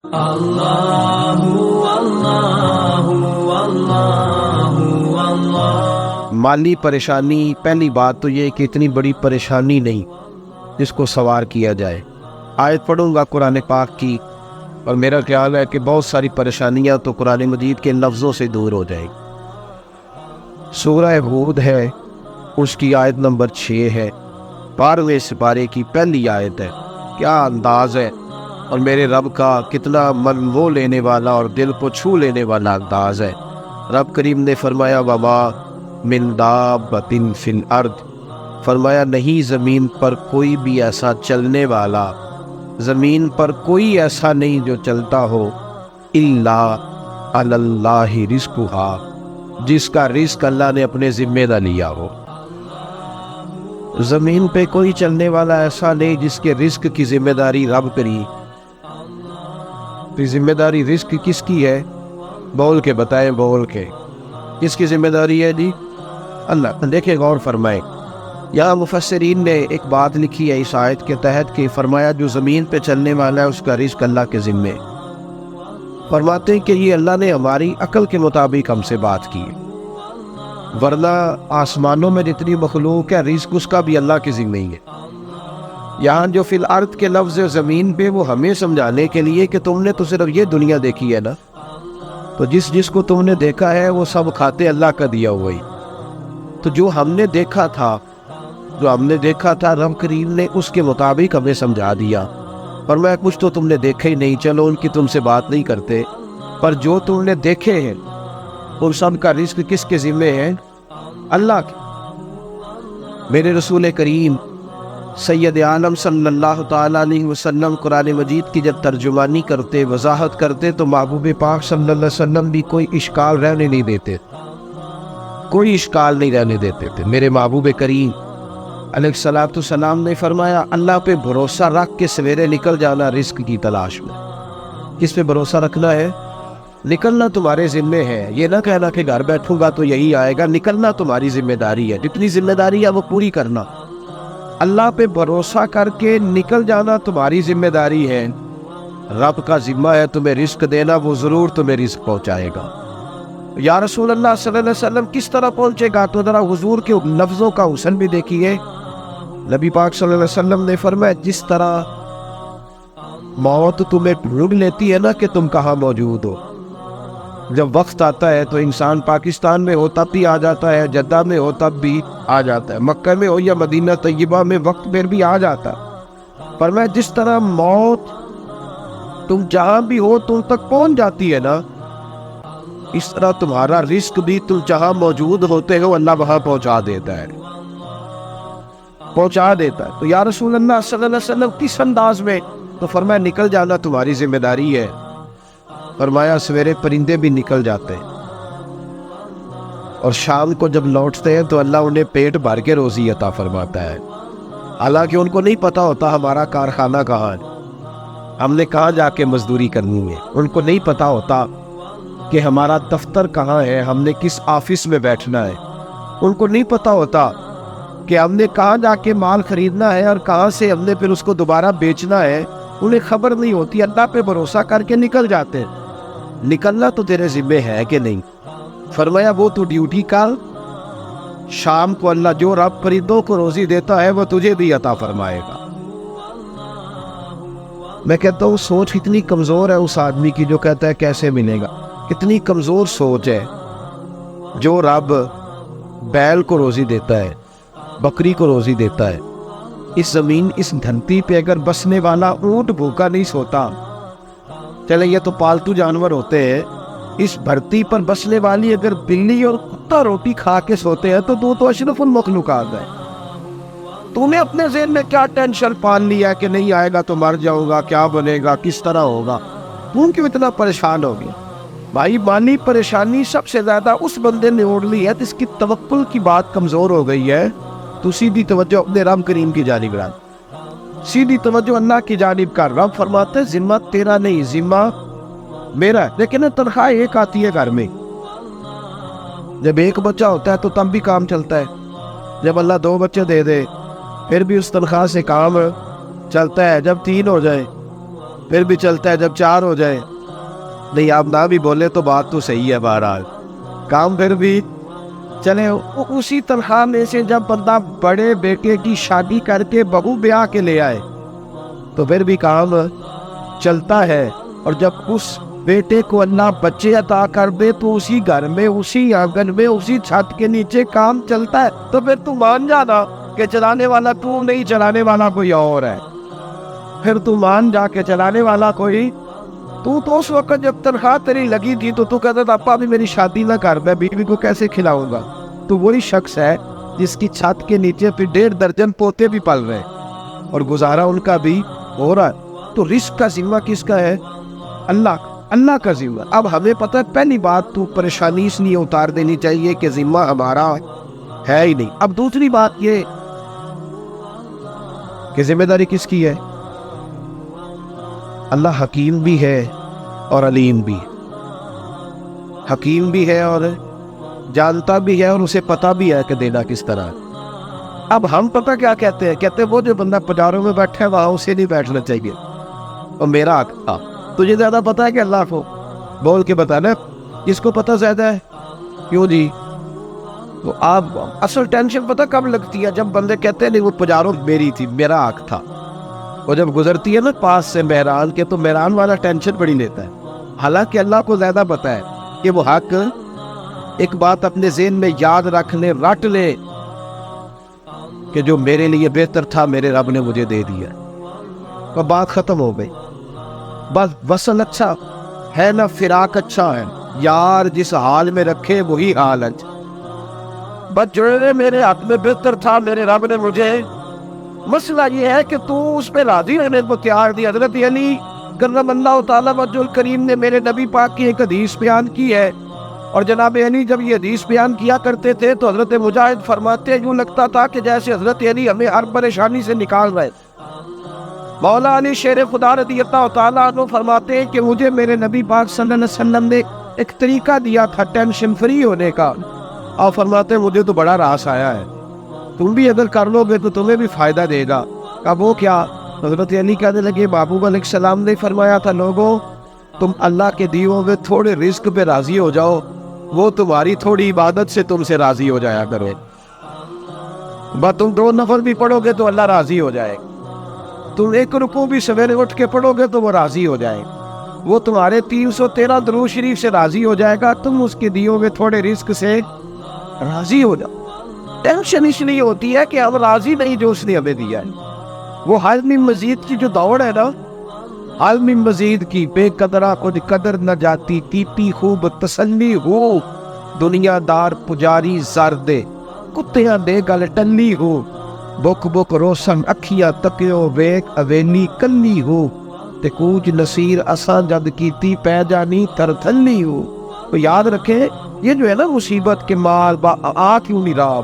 اللہ اللہ اللہ اللہ۔ مالی پریشانی، پہلی بات تو یہ کہ اتنی بڑی پریشانی نہیں جس کو سوار کیا جائے۔ آیت پڑھوں گا قرآن پاک کی، اور میرا خیال ہے کہ بہت ساری پریشانیاں تو قرآن مجید کے لفظوں سے دور ہو جائیں۔ سورہ ہود ہے، اس کی آیت نمبر 6 ہے، 12ویں سپارے کی پہلی آیت ہے۔ کیا انداز ہے، اور میرے رب کا کتنا من وہ لینے والا اور دل کو چھو لینے والا انداز ہے۔ رب کریم نے فرمایا وَمَا مِن دَابَّةٍ فِي الْأَرْضِ، فرمایا نہیں زمین پر کوئی بھی ایسا چلنے والا، زمین پر کوئی ایسا نہیں جو چلتا ہو، إِلَّا عَلَى اللَّهِ رِزْقُهَا، جس کا رزق اللہ نے اپنے ذمہ نہ لیا ہو۔ زمین پہ کوئی چلنے والا ایسا نہیں جس کے رزق کی ذمہ داری رب کری۔ تو ذمہ داری رزق کس کی ہے؟ بول کے بتائیں، بول کے کس کی ذمہ داری ہے جی؟ اللہ۔ دیکھیں غور فرمائیں، یہاں مفسرین نے ایک بات لکھی ہے اس آیت کے تحت کہ فرمایا جو زمین پہ چلنے والا ہے اس کا رزق اللہ کے ذمے۔ فرماتے ہیں کہ یہ اللہ نے ہماری عقل کے مطابق ہم سے بات کی، ورنہ آسمانوں میں جتنی مخلوق ہے رزق اس کا بھی اللہ کے ذمے ہی ہے۔ یہاں جو فی الارض کے لفظ زمین پہ وہ ہمیں سمجھانے کے لیے کہ تم نے تو صرف یہ دنیا دیکھی ہے نا، تو جس جس کو تم نے دیکھا ہے وہ سب کھاتے اللہ کا دیا ہوا ہی۔ تو جو ہم نے دیکھا تھا رب کریم نے اس کے مطابق ہمیں سمجھا دیا۔ اور میں کچھ تو تم نے دیکھا ہی نہیں، چلو ان کی تم سے بات نہیں کرتے، پر جو تم نے دیکھے ہیں ان سب کا رزق کس کے ذمے ہے؟ اللہ کے۔ میرے رسول کریم سید عالم صلی اللہ تعالیٰ علیہ وسلم قرآن مجید کی جب ترجمانی کرتے، وضاحت کرتے، تو محبوب پاک صلی اللہ علیہ وسلم بھی کوئی اشکال رہنے نہیں دیتے، کوئی اشکال نہیں رہنے دیتے تھے۔ میرے محبوب کریم علیہ الصلوۃ والسلام نے فرمایا اللہ پہ بھروسہ رکھ کے سویرے نکل جانا رزق کی تلاش میں۔ کس پہ بھروسہ رکھنا ہے؟ نکلنا تمہارے ذمے ہے، یہ نہ کہنا کہ گھر بیٹھوں گا تو یہی آئے گا، نکلنا تمہاری ذمہ داری ہے، جتنی ذمہ داری ہے وہ پوری کرنا۔ اللہ پہ بھروسہ کر کے نکل جانا تمہاری ذمہ داری ہے، رب کا ذمہ ہے تمہیں رزق دینا، وہ ضرور تمہیں رزق پہنچائے گا۔ یا رسول اللہ صلی اللہ علیہ وسلم کس طرح پہنچے گا؟ تو ذرا حضور کے لفظوں کا حسن بھی دیکھیے۔ نبی پاک صلی اللہ علیہ وسلم نے فرمایا جس طرح موت تمہیں ڈھونڈ لیتی ہے نا کہ تم کہاں موجود ہو، جب وقت آتا ہے تو انسان پاکستان میں ہو تب بھی آ جاتا ہے، جدہ میں ہو تب بھی آ جاتا ہے، مکہ میں ہو یا مدینہ طیبہ میں وقت پھر بھی آ جاتا ہے۔ پر میں جس طرح موت تم جہاں بھی ہو تم تک پہنچ جاتی ہے نا، اس طرح تمہارا رزق بھی تم جہاں موجود ہوتے ہو اللہ وہاں پہنچا دیتا ہے، پہنچا دیتا ہے۔ تو یا رسول اللہ صلی اللہ علیہ وسلم کس انداز میں؟ تو فرمایا نکل جانا تمہاری ذمہ داری ہے۔ فرمایا سویرے پرندے بھی نکل جاتے ہیں، اور شام کو جب لوٹتے ہیں تو اللہ انہیں پیٹ بھر کے روزی عطا فرماتا ہے، حالانکہ ان کو نہیں پتا ہوتا ہمارا کارخانہ کہاں ہے، ہم نے کہاں جا کے مزدوری کرنی ہے، ان کو نہیں پتا ہوتا کہ ہمارا دفتر کہاں ہے، ہم نے کس آفس میں بیٹھنا ہے، ان کو نہیں پتا ہوتا کہ ہم نے کہاں جا کے مال خریدنا ہے اور کہاں سے ہم نے پھر اس کو دوبارہ بیچنا ہے، انہیں خبر نہیں ہوتی۔ اللہ پہ بھروسہ کر کے نکل جاتے ہیں۔ نکلنا تو تیرے ذمے ہے کہ نہیں؟ فرمایا وہ تو ڈیوٹی کر، شام کو اللہ جو رب پرندوں کو روزی دیتا ہے وہ تجھے بھی عطا فرمائے گا۔ میں کہتا ہوں سوچ کتنی کمزور ہے اس آدمی کی جو کہتا ہے کیسے ملے گا، کتنی کمزور سوچ ہے۔ جو رب بیل کو روزی دیتا ہے، بکری کو روزی دیتا ہے، اس زمین اس دھرتی پہ اگر بسنے والا اونٹ بھوکا نہیں سوتا، چلے یہ تو پالتو جانور ہوتے ہیں، اس دھرتی پر بسنے والی اگر بلی اور کتا روٹی کھا کے سوتے ہیں تو تو اشرف المخلوقات ہے۔ تو نے اپنے ذہن میں کیا ٹینشن پال لیا کہ نہیں آئے گا تو مر جاؤں گا، کیا بنے گا، کس طرح ہوگا، تم کیوں اتنا پریشان ہو گیا؟ بھائی مالی پریشانی سب سے زیادہ اس بندے نے اوڑھ لی ہے جس کی توکل کی بات کمزور ہو گئی ہے۔ تو سیدھی توجہ اپنے رب کریم کی جانب رکھ، سیدھی توجہ اللہ کی جانب کا۔ رب فرماتے ذمہ تیرا نہیں، ذمہ میرا ہے، لیکن تنخواہ ایک آتی ہے گھر میں۔ جب ایک بچہ ہوتا ہے تو تب بھی کام چلتا ہے، جب اللہ 2 بچے دے دے پھر بھی اس تنخواہ سے کام چلتا ہے، جب 3 ہو جائے پھر بھی چلتا ہے جب 4 ہو جائے. نہیں آپ نہ بھی بولے تو بات تو صحیح ہے, بہرحال کام پھر بھی چلے. اسی طرح میں سے جب بندہ بڑے بیٹے کی شادی کر کے بہو بیاہ کے لے آئے تو پھر بھی کام چلتا ہے. اور جب اس بیٹے کو اللہ بچے عطا کر دے تو اسی گھر میں, اسی آنگن میں, اسی چھت کے نیچے کام چلتا ہے. تو پھر تو مان جانا کہ چلانے والا تو نہیں, چلانے والا کوئی اور ہے. پھر تو مان جا کے چلانے والا کوئی. تو اس وقت جب تنخواہ تیری لگی تھی تو کہتا تھا ابا بھی میری شادی نہ کر, میں بیوی کو کیسے کھلاؤں گا. تو وہی شخص ہے جس کی چھت کے نیچے پھر 1.5 درجن پوتے بھی پل رہے ہیں اور گزارا ان کا بھی ہو رہا ہے. تو رزق کا ذمہ کس کا ہے؟ اللہ کا ذمہ. اب ہمیں پتہ ہے, پہلی بات تو پریشانی اس لیے اتار دینی چاہیے کہ ذمہ ہمارا ہے ہی نہیں. اب دوسری بات یہ کہ ذمہ داری کس کی ہے؟ اللہ حکیم بھی ہے اور علیم بھی. حکیم بھی ہے اور جانتا بھی ہے اور اسے پتہ بھی ہے کہ دینا کس طرح. اب ہم پتہ کیا کہتے ہیں؟ کہتے ہیں وہ جو بندہ پجاروں میں بیٹھا ہے وہاں اسے نہیں بیٹھنا چاہیے, اور میرا حق تھا. تجھے زیادہ پتہ ہے کہ اللہ کو؟ بول کے بتا نا کس کو پتہ زیادہ ہے. کیوں جی؟ تو آپ اصل ٹینشن پتہ کب لگتی ہے؟ جب بندے کہتے ہیں نہیں وہ پجاروں میری تھی, میرا حق تھا. اور جب گزرتی ہے نا پاس سے مہران کے تو مہران والا ٹینشن بڑی لیتا ہے. حالانکہ اللہ کو زیادہ پتہ ہے کہ وہ حق. ایک بات اپنے ذہن میں یاد رکھ لے, رٹ لے کہ جو میرے لیے بہتر تھا میرے رب نے مجھے دے دیا. اور بات ختم ہو گئی. بس وصل اچھا ہے نا, فراق اچھا ہے, یار جس حال میں رکھے وہی حال ہے. بس جو میرے حق میں بہتر تھا میرے رب نے مجھے. مسئلہ یہ ہے کہ تو اس پہ راضی رہنے کو تیار دی. حضرت علی کرم اللہ تعالیٰ وجہ الکریم نے میرے نبی پاک کی ایک حدیث بیان کی ہے, اور جناب علی جب یہ حدیث بیان کیا کرتے تھے تو حضرت مجاہد فرماتے یوں لگتا تھا کہ جیسے حضرت علی ہمیں ہر پریشانی سے نکال رہے. مولا علی شیر خدا رضی اللہ تعالیٰ عنہ فرماتے ہیں کہ مجھے میرے نبی پاک صلی اللہ علیہ وسلم نے ایک طریقہ دیا تھا ٹینشن فری ہونے کا, اور فرماتے ہیں مجھے تو بڑا راس آیا ہے, تم بھی اگر کر لو گے تو تمہیں بھی فائدہ دے گا. اب وہ کیا؟ حضرت علی کہنے لگے محبوب علیہ السلام نے فرمایا تھا لوگوں تم اللہ کے دیے ہوئے تھوڑے رزق پہ راضی ہو جاؤ, وہ تمہاری تھوڑی عبادت سے تم سے راضی ہو جایا کرو. بس تم 2 نفل بھی پڑھو گے تو اللہ راضی ہو جائے. تم 1 رکوع بھی سویرے اٹھ کے پڑھو گے تو وہ راضی ہو جائے. وہ تمہارے 313 درود شریف سے راضی ہو جائے گا. تم اس کے دیے ہوئے تھوڑے رزق سے راضی ہو جاؤ. ٹینشن اس لیے ہوتی ہے کہ ہم راضی نہیں جو اس نے ہمیں دیا ہے. وہ حالمی مزید کی جو دوڑ ہے نا, عالمی مزید کی بے قدرہ کو قدر نہ جاتی, ٹیپی خوب تسلی ہو, دنیا دار پجاری زردے, کتیاں دے گل ٹلی ہو, بک بک روشن اکھیاں تکیو ویک اوینی کلی ہو, تے کوج نصیر اساں جد کیتی پہ جانی تر تھلی ہو. تو یاد رکھے یہ جو ہے نا مصیبت کے مال آ کیوں نہیں رہا,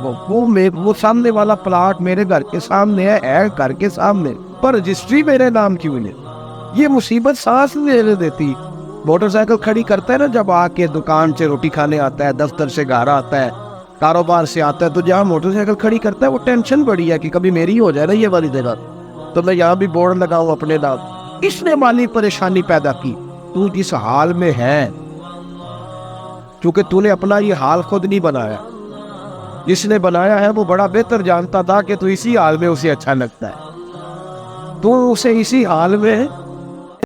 وہ سامنے والا پلاٹ میرے گھر کے سامنے ہے گھر کے سامنے, پر رجسٹری میرے نام کیوں نہیں. یہ مصیبت سانس نہیں لینے دیتی. موٹر سائیکل کھڑی کرتا ہے نا جب آ کے دکان سے روٹی کھانے آتا ہے, دفتر سے گھر آتا ہے, کاروبار سے آتا ہے, تو جہاں موٹر سائیکل کھڑی کرتا ہے وہ ٹینشن بڑی ہے کہ کبھی میری ہو جائے نا یہ والی جگہ, تو میں یہاں بھی بورڈ لگاؤں اپنے نام. اس نے مالی پریشانی پیدا کی. تو جس حال میں ہے, کیونکہ تو نے اپنا یہ حال خود نہیں بنایا, جس نے بنایا ہے وہ بڑا بہتر جانتا تھا کہ تو اسی حال میں اسے اچھا لگتا ہے. تو اسے اسی حال میں